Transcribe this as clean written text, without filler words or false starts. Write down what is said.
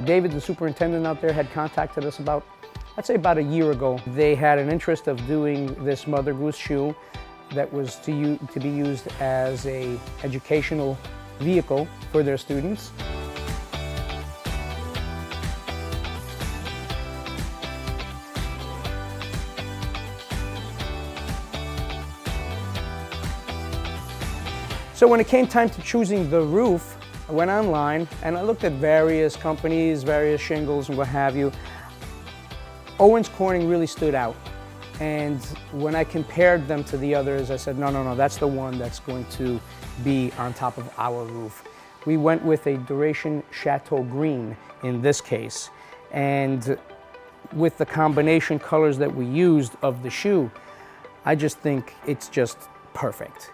David, the superintendent out there, had contacted us about, I'd say about a year ago. They had an interest of doing this Mother Goose shoe that was to be used as an educational vehicle for their students. So when it came time to choosing the roof, I went online and I looked at various companies, various shingles and what have you. Owens Corning really stood out. And when I compared them to the others, I said, no, that's the one that's going to be on top of our roof. We went with a Duration Chateau Green in this case. And with the combination colors that we used of the shoe, I just think it's just perfect.